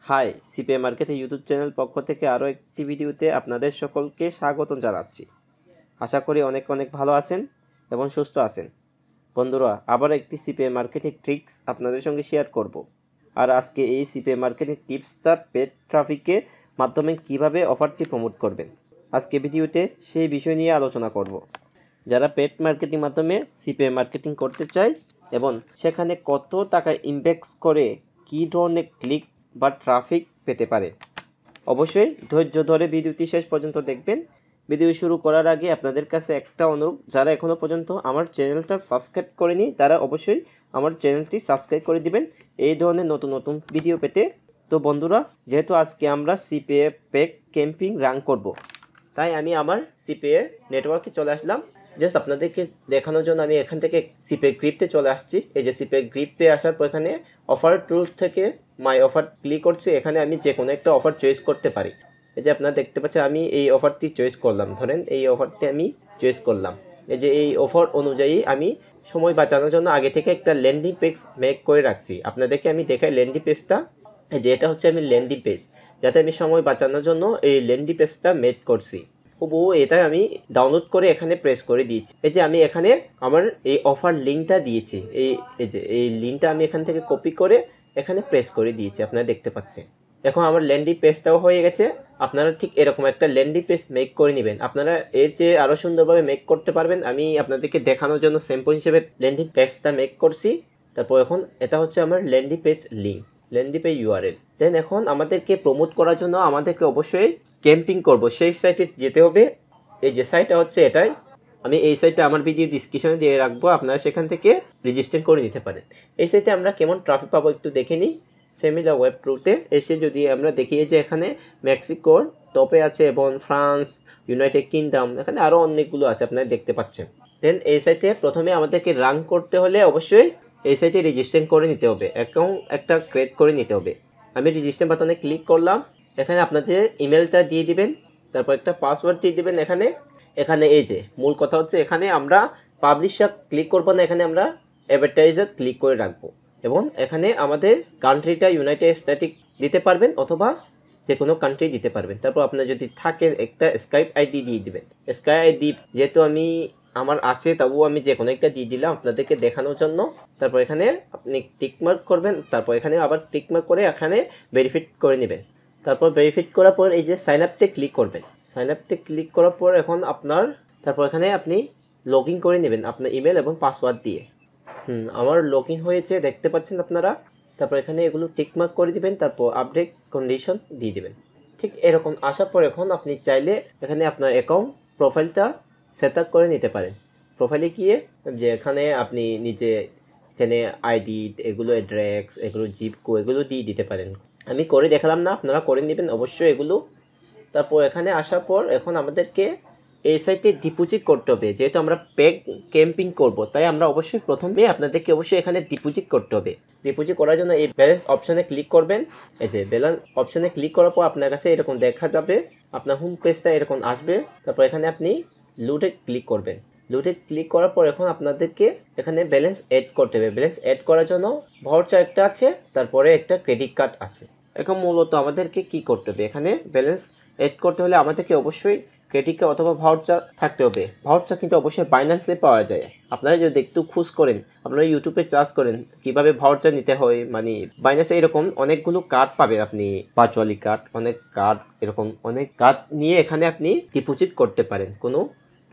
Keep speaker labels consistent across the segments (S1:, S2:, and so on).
S1: High, CPA market YouTube channel পক্ষ থেকে আরও একটি ভিডিওতে আপনাদের সকলকে স্বাগত জানাচ্ছি। আশা করি অনেক ভালো আছেন এবং সুস্থ আছেন। বন্ধুরা, আবার একটি সিপিএ মার্কেটিং ট্রিক্স আপনাদের সঙ্গে শেয়ার করব। আর আজকে এই সিপিএ মার্কেটিং টিপসটা পেড ট্রাফিকের মাধ্যমে কিভাবে অফারটি প্রমোট করবেন, আজকে ভিডিওতে সেই বিষয় নিয়ে আলোচনা করব। যারা পেড মার্কেটিং মাধ্যমে সিপিএ মার্কেটিং করতে চায় এবং সেখানে কত টাকা ইনভেস্ট করে কী ধরনের ক্লিক বা ট্রাফিক পেতে পারে, অবশ্যই ধৈর্য ধরে ভিডিওটি শেষ পর্যন্ত দেখবেন। ভিডিও শুরু করার আগে আপনাদের কাছে একটা অনুরোধ, যারা এখনও পর্যন্ত আমার চ্যানেলটা সাবস্ক্রাইব করেনি তারা অবশ্যই আমার চ্যানেলটি সাবস্ক্রাইব করে দিবেন এই ধরনের নতুন ভিডিও পেতে। তো বন্ধুরা, যেহেতু আজকে আমরা সিপিএ পেড ক্যাম্পিং রান করব, তাই আমি আমার সিপিএ নেটওয়ার্কে চলে আসলাম। জাস্ট আপনাদেরকে দেখানোর জন্য আমি এখান থেকে সিপিএ গ্রিপে চলে আসছি। এই যে সিপিএ গ্রিপে আসার পর এখানে অফার টুলস থেকে মাই অফার ক্লিক করছি। এখানে আমি যে কোনো একটা অফার চয়েস করতে পারি। এই যে আপনারা দেখতে পাচ্ছেন আমি এই অফারটি চয়েস করলাম। ধরেন এই অফারটি আমি চয়েস করলাম। এই যে এই অফার অনুযায়ী আমি সময় বাঁচানোর জন্য আগে থেকে একটা ল্যান্ডিং পেজ মেক করে রাখছি। আপনাদেরকে আমি দেখাই ল্যান্ডিং পেজটা। এই যে এটা হচ্ছে আমি ল্যান্ডিং পেজ, যাতে আমি সময় বাঁচানোর জন্য এই ল্যান্ডিং পেজটা মেক করছি। এটা আমি ডাউনলোড করে এখানে প্রেস করে দিয়েছি। এই যে আমি এখানে আমার এই অফার লিঙ্কটা দিয়েছি। এই যে এই লিঙ্কটা আমি এখান থেকে কপি করে এখানে প্রেস করে দিয়েছি, আপনারা দেখতে পাচ্ছেন। এখন আমার ল্যান্ডিং পেজটাও হয়ে গেছে। আপনারা ঠিক এরকম একটা ল্যান্ডিং পেজ মেক করে নেবেন। আপনারা এর চেয়ে আরও সুন্দরভাবে মেক করতে পারবেন। আমি আপনাদেরকে দেখানোর জন্য স্যাম্পল হিসেবে ল্যান্ডিং পেজটা মেক করছি। তারপর এখন এটা হচ্ছে আমার landing page link, landing page URL. Then এখন আমাদেরকে প্রমোট করার জন্য আমাদেরকে অবশ্যই ক্যাম্পিং করব, সেই সাইটে যেতে হবে। এই যে সাইটটা হচ্ছে এটাই। আমি এই সাইটটা আমার ভিডিও ডিসক্রিপশনে দিয়ে রাখবো, আপনারা সেখান থেকে রেজিস্ট্রেশন করে নিতে পারেন। এই সাইটে আমরা কেমন ট্রাফিক পাবো একটু দেখে নিই। সেমিলা ওয়েব ট্রুতে এসে যদি আমরা দেখি যে এখানে মেক্সিকোর টপে আছে এবং ফ্রান্স, ইউনাইটেড কিংডম, এখানে আরও অনেকগুলো আছে আপনারা দেখতে পাচ্ছেন। দেন এই সাইটে প্রথমে আমাদেরকে রান করতে হলে অবশ্যই এই সাইটে রেজিস্ট্রেশন করে নিতে হবে, অ্যাকাউন্ট একটা ক্রিয়েট করে নিতে হবে। আমি রেজিস্ট্রেশন বাটনে ক্লিক করলাম। এখানে আপনাদের ইমেলটা দিয়ে দিবেন, তারপর একটা পাসওয়ার্ড দিয়ে দিবেন। এখানে এই যে মূল কথা হচ্ছে, এখানে আমরা পাবলিশার ক্লিক করবো না, এখানে আমরা অ্যাডভার্টাইজার ক্লিক করে রাখবো। এবং এখানে আমাদের কান্ট্রিটা ইউনাইটেড স্টেটস দিতে পারবেন অথবা যে কোনো কান্ট্রি দিতে পারবেন। তারপর আপনার যদি থাকে একটা স্কাইপ আইডি দিয়ে দিবেন। স্কাইপ আইডি যেহেতু আমার আছে, তবুও আমি যে কোনো একটা দিয়ে দিলাম আপনাদেরকে দেখানোর জন্য। তারপর এখানে আপনি টিকমার্ক করবেন, তারপর এখানে আবার টিকমার্ক করে এখানে ভেরিফাই করে নেবেন। তারপর ভেরিফাই করার পর এই যে সাইন আপতে ক্লিক করবেন। সাইন আপতে ক্লিক করার পর এখন তারপর এখানে আপনি লগ ইন করে নেবেন আপনার ইমেল এবং পাসওয়ার্ড দিয়ে। আমার লগ ইন হয়েছে, দেখতে পাচ্ছেন আপনারা। তারপর এখানে এগুলো টিকমার্ক করে দিবেন, তারপর আপডেট কন্ডিশন দিয়ে দিবেন। ঠিক এরকম আসার পর এখন আপনি চাইলে এখানে আপনার অ্যাকাউন্ট প্রোফাইলটা সেট আপ করে নিতে পারেন। প্রোফাইলে গিয়ে যে এখানে আপনি নিজে এখানে আইডি, এগুলো অ্যাড্রেস, এগুলো জিপকো, এগুলো দিয়ে দিতে পারেন। আমি করে দেখালাম না, আপনারা করে নেবেন অবশ্যই এগুলো। তারপর এখানে আসার পর এখন আমাদেরকে এই সাইটে ডিপোজিট করতে হবে। যেহেতু আমরা পেড ক্যাম্পিং করব, তাই আমরা অবশ্যই প্রথমে আপনাদেরকে অবশ্যই এখানে ডিপোজিট করতে হবে। ডিপোজিট করার জন্য এই ব্যালেন্স অপশানে ক্লিক করবেন। এই যে ব্যালেন্স অপশানে ক্লিক করার পর আপনার কাছে এরকম দেখা যাবে, আপনার হোম পেজটা এরকম আসবে। তারপর এখানে আপনি লুটে ক্লিক করবেন। লুটে ক্লিক করার পর এখন আপনাদেরকে এখানে ব্যালেন্স অ্যাড করতে হবে। ব্যালেন্স অ্যাড করার জন্য ভাউচার একটা আছে, তারপরে একটা ক্রেডিট কার্ড আছে। এখন মূলত আমাদেরকে কি করতে হবে, এখানে ব্যালেন্স অ্যাড করতে হলে আমাদেরকে অবশ্যই ক্রেডিট কার্ড অথবা ভাউচার থাকতে হবে। ভাউচার কিন্তু অবশ্যই বাইন্যান্সে পাওয়া যায়। আপনারা যদি একটু খোঁজ করেন, আপনারা ইউটিউবে সার্চ করেন কীভাবে ভাউচার নিতে হয়, মানে বাইন্যান্সে এরকম অনেকগুলো কার্ড পাবেন আপনি, ভার্চুয়ালি কার্ড, অনেক কার্ড, এরকম অনেক কার্ড নিয়ে এখানে আপনি ডিপোজিট করতে পারেন কোনো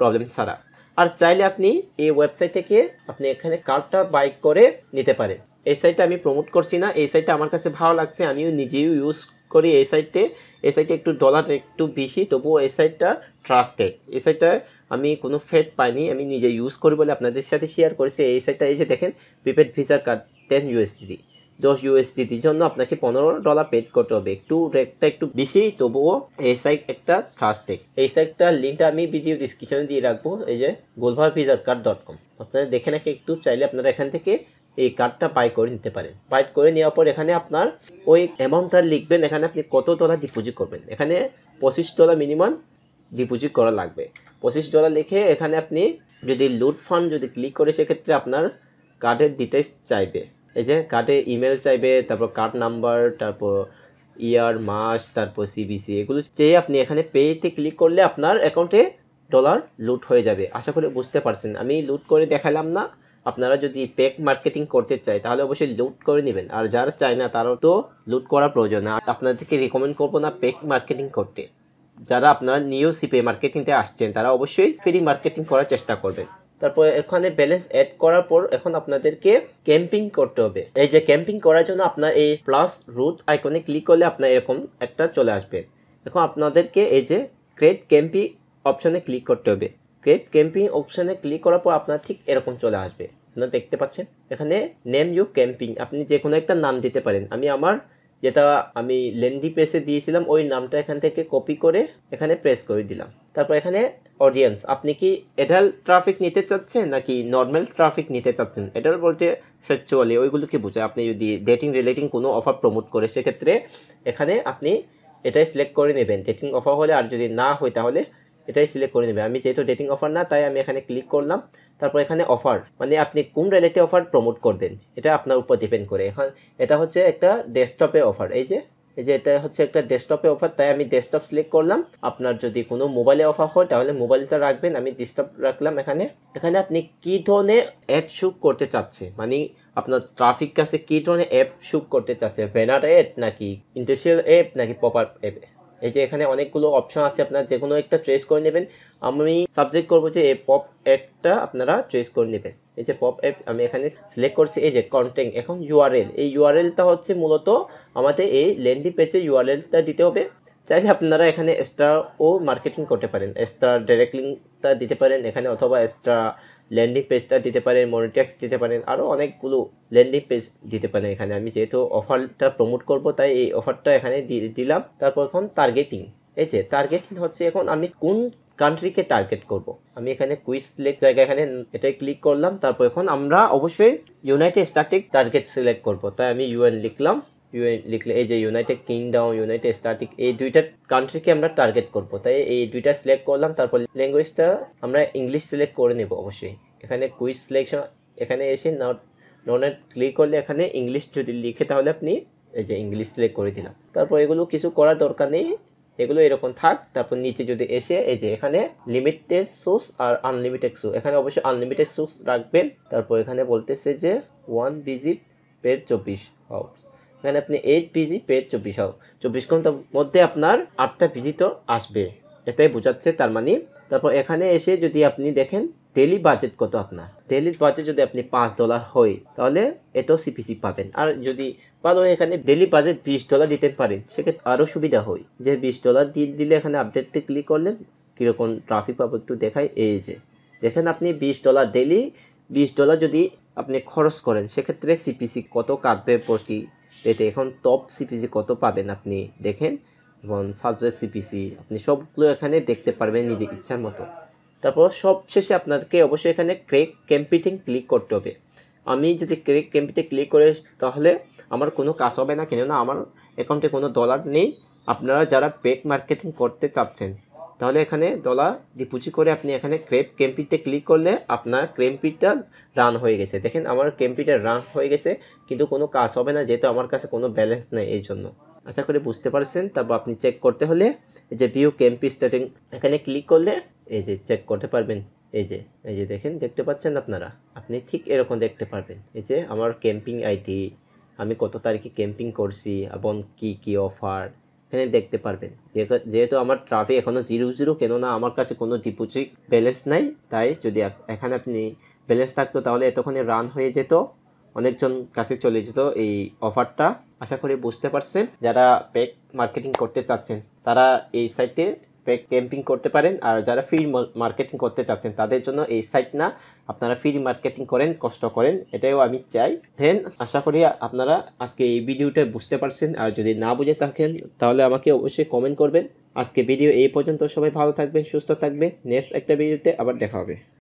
S1: প্রবলেম ছাড়া। আর চাইলে আপনি এই ওয়েবসাইট থেকে আপনি এখানে কার্ডটা বাই করে নিতে পারেন। এই সাইটটা আমি প্রমোট করছি না, এই সাইটটা আমার কাছে ভালো লাগছে, আমিও নিজেও ইউজ করি। এই সাইটে একটু ডলার একটু বেশি, তবুও এই সাইটটা ট্রাস্টেড। এই সাইটটা আমি কোনো ফেড পাইনি, আমি নিজে ইউজ করি বলে আপনাদের সাথে শেয়ার করেছি। এই সাইটটা এই যে দেখেন, প্রিপেড ভিসা কার্ড 10 USDT, 10 USDTর জন্য আপনাকে $15 পেড করতে হবে। রেটটা একটু বেশি, তবুও এই সাইট একটা ট্রাস্টেড। এই সাইটটার লিঙ্কটা আমি ভিডিও ডিসক্রিপশনে দিয়ে রাখবো। এই যে goldvarvisaCard.com, আপনারা দেখে নাকি একটু, চাইলে আপনারা এখান থেকে এই কার্ডটা বাই করে নিতে পারেন। বাই করে নেওয়ার পর এখানে আপনার ওই অ্যামাউন্টটা লিখবেন, এখানে আপনি কত ডলার ডিপোজিট করবেন। এখানে $25 মিনিমাম ডিপোজিট করা লাগবে। $25 লিখে এখানে আপনি যদি লুট ফান্ড যদি ক্লিক করে, সেক্ষেত্রে আপনার কার্ডের ডিটেলস চাইবে। এই যে কার্ডে ইমেল চাইবে, তারপর কার্ড নাম্বার, তারপর ইয়ার, মাস, তারপর সিবিসি, এগুলো চেয়ে আপনি এখানে পেতে ক্লিক করলে আপনার অ্যাকাউন্টে ডলার লুট হয়ে যাবে। আশা করি বুঝতে পারছেন, আমি লুট করে দেখালাম না। আপনারা যদি পেক মার্কেটিং করতে চাই তাহলে অবশ্যই লুট করে নেবেন, আর যারা চায় না তারাও তো লুট করা প্রয়োজন না। আপনাদেরকে রিকমেন্ড করবো না পেক মার্কেটিং করতে। যারা আপনারা নিউ সিপে মার্কেটিংতে আসছেন তারা অবশ্যই ফ্রি মার্কেটিং করার চেষ্টা করবেন। তারপর এখানে ব্যালেন্স অ্যাড করার পর এখন আপনাদেরকে ক্যাম্পিং করতে হবে। এই যে ক্যাম্পিং করার জন্য আপনার এই প্লাস রুট আইকনে ক্লিক করলে আপনার এরকম একটা চলে আসবে। এখন আপনাদেরকে এই যে ক্রিয়েট ক্যাম্পিং অপশনে ক্লিক করতে হবে। ক্রিয়েট ক্যাম্পিং অপশনে ক্লিক করার পর আপনার ঠিক এরকম চলে আসবে। আপনারা দেখতে পাচ্ছেন এখানে নেম ইউ ক্যাম্পিং, আপনি যে কোনো একটা নাম দিতে পারেন। যেটা আমি লেন্ডি পেজে দিয়েছিলাম ওই নামটা এখান থেকে কপি করে এখানে প্রেস করে দিলাম। তারপর এখানে অডিয়েন্স, আপনি কি এডাল্ট ট্রাফিক নিতে চাচ্ছেন নাকি নর্মাল ট্রাফিক নিতে চাচ্ছেন? এডাল্ট বলতে সেক্সুয়ালি, ওইগুলোকে বোঝায়। আপনি যদি ডেটিং রিলেটিং কোনো অফার প্রমোট করে সেক্ষেত্রে এখানে আপনি এটাই সিলেক্ট করে নেবেন ডেটিং অফার হলে, আর যদি না হয় তাহলে এটাই সিলেক্ট করে নেবেন। আমি যেহেতু ডেটিং অফার না তাই আমি এখানে ক্লিক করলাম। তারপর এখানে অফার, মানে আপনি কোন রিলেটেড অফার প্রমোট করবেন এটা আপনার উপর ডিপেন্ড করে। এখন এটা হচ্ছে একটা ডেস্কটপে অফার, এই যে এটা হচ্ছে একটা ডেস্কটপে অফার, তাই আমি ডেস্কটপ সিলেক্ট করলাম। আপনার যদি কোনো মোবাইলে অফার হয় তাহলে মোবাইলটা রাখবেন, আমি ডেস্কটপ রাখলাম। এখানে আপনি কী ধরনের অ্যাড শুট করতে চাচ্ছে, মানে আপনার ট্রাফিক কাছে কী ধরনের অ্যাপ শুট করতে চাচ্ছে, ব্যানার অ্যাড নাকি ইন্ডাস্ট্রিয়াল অ্যাপ নাকি পপ আপ অ্যাপ। এই যে এখানে অনেকগুলো অপশন আছে, আপনারা যে কোনো একটা চয়েস করে নেবেন। আমি সাবজেক্ট করবো যে এই পপ অ্যাপটা আপনারা চয়েস করে নেবেন। এই যে পপ অ্যাপ আমি এখানে সিলেক্ট করছি। এই যে কন্টেন্ট, এখন ইউআরএল, এই ইউআরএলটা হচ্ছে মূলত আমাদের এই ল্যান্ডিং পেজে ইউআরএলটা দিতে হবে। চাইলে আপনারা এখানে এক্সট্রা ও মার্কেটিং করতে পারেন, এক্সট্রা ডাইরেক্ট লিঙ্কটা দিতে পারেন এখানে, অথবা এক্সট্রা ল্যান্ডিং পেজটা দিতে পারেন, মনিটেক্স দিতে পারেন, আরও অনেকগুলো ল্যান্ডিং পেজ দিতে পারেন এখানে। আমি যেহেতু অফারটা প্রমোট করব তাই এই অফারটা এখানে দিলাম। তারপর এখন টার্গেটিং, এই যে টার্গেটিং হচ্ছে এখন আমি কোন কান্ট্রিকে টার্গেট করব। আমি এখানে কুইজ সিলেক্ট জায়গা এখানে এটাই ক্লিক করলাম। তারপর এখন আমরা অবশ্যই ইউনাইটেড স্ট্যাটিক টার্গেট সিলেক্ট করব, তাই আমি ইউএন লিখলাম। ইউএন লিখলে এই যে ইউনাইটেড কিংডম, ইউনাইটেড স্ট্যাটিক, এই দুইটা কান্ট্রিকে আমরা টার্গেট করব, তাই এই দুইটা সিলেক্ট করলাম। তারপর ল্যাঙ্গুয়েজটা আমরা ইংলিশ সিলেক্ট করে নেব অবশ্যই। এখানে কুইজ সিলেকশন, এখানে এসে ননে ক্লিক করলে এখানে ইংলিশ যদি লিখে তাহলে আপনি এই যে ইংলিশ সিলেক্ট করে দিলাম। তারপর এগুলো কিছু করার দরকার নেই, এগুলো এরকম থাক। তারপর নিচে যদি এসে এই যে এখানে লিমিটেড সোর্স আর আনলিমিটেড সোর্স, এখানে অবশ্যই আনলিমিটেড সোর্স রাখবেন। তারপর এখানে বলতেছে যে 1 ভিজিট পেড 24 হাউস, এখানে আপনি 8 ভিজিট পেড 24 হাউস, 24 ঘন্টার মধ্যে আপনার 8টা ভিজিটর আসবে, এটাই বোঝাচ্ছে তার মানে। তারপর এখানে এসে যদি আপনি দেখেন ডেইলি বাজেট কত, আপনার ডেইলি বাজেট যদি আপনি $5 হয় তাহলে এটাও সিপিসি পাবেন। আর যদি ভালো এখানে ডেইলি বাজেট $20 দিতে পারেন সেক্ষেত্রে আরও সুবিধা হয়, যে $20 দিলে এখানে আপডেটে ক্লিক করলেন কীরকম ট্রাফিক পাবো একটু দেখায়। এই যে দেখেন আপনি $20 ডেইলি $20 যদি আপনি খরচ করেন সেক্ষেত্রে সিপিসি কত কাটবে প্রতি এতে। এখন টপ সিপিসি কত পাবেন আপনি দেখেন, এবং সাবজেক্ট সিপিসি আপনি সবগুলো এখানে দেখতে পারবেন নিজের ইচ্ছার মতো। তারপর সবশেষে আপনাকে অবশ্যই এখানে ক্রেক ক্যাম্পিটিং ক্লিক করতে হবে। আমি যদি ক্রেক ক্যাম্পিতে ক্লিক করে তাহলে আমার কোনো কাজ হবে না, কেননা আমার অ্যাকাউন্টে কোনো ডলার নেই। আপনারা যারা পেক মার্কেটিং করতে চাচ্ছেন তাহলে এখানে ডলার ডিপোজিট করে আপনি এখানে ক্রেপ ক্যাম্পিতে ক্লিক করলে আপনার ক্যাম্পিটা রান হয়ে গেছে। দেখেন আমার ক্যাম্পিটা রান হয়ে গেছে, কিন্তু কোনো কাজ হবে না যেহেতু আমার কাছে কোনো ব্যালেন্স নেই এই জন্য। আশা করি বুঝতে পারছেন। তারপর আপনি চেক করতে হলে এই যে ভিউ ক্যাম্পি স্টার্টিং এখানে ক্লিক করলে এই যে চেক করতে পারবেন। এই যে দেখেন, দেখতে পাচ্ছেন আপনারা, আপনি ঠিক এরকম দেখতে পারবেন। এই যে আমার ক্যাম্পিং আইডি, আমি কত তারিখে ক্যাম্পিং করছি এবং কি অফার এখানে দেখতে পারবেন। যেহেতু আমার ট্রাফিক এখনও 0 কেননা আমার কাছে কোনো ডিপোজিট ব্যালেন্স নাই, তাই যদি এখানে আপনি ব্যালেন্স থাকতো তাহলে এতক্ষণে রান হয়ে যেত, অনেকজন কাছে চলে যেত এই অফারটা। আশা করি বুঝতে পারছেন। যারা পেক মার্কেটিং করতে চাচ্ছেন তারা এই সাইটে পেক ক্যাম্পিং করতে পারেন, আর যারা ফ্রি মার্কেটিং করতে চাচ্ছেন তাদের জন্য এই সাইট না, আপনারা ফ্রি মার্কেটিং করেন, কষ্ট করেন, এটাও আমি চাই। দেন আশা করি আপনারা আজকে এই ভিডিওটা বুঝতে পারছেন, আর যদি না বুঝে থাকেন তাহলে আমাকে অবশ্যই কমেন্ট করবেন। আজকে ভিডিও এই পর্যন্ত, সবাই ভালো থাকবেন, সুস্থ থাকবেন, নেক্সট একটা ভিডিওতে আবার দেখা হবে।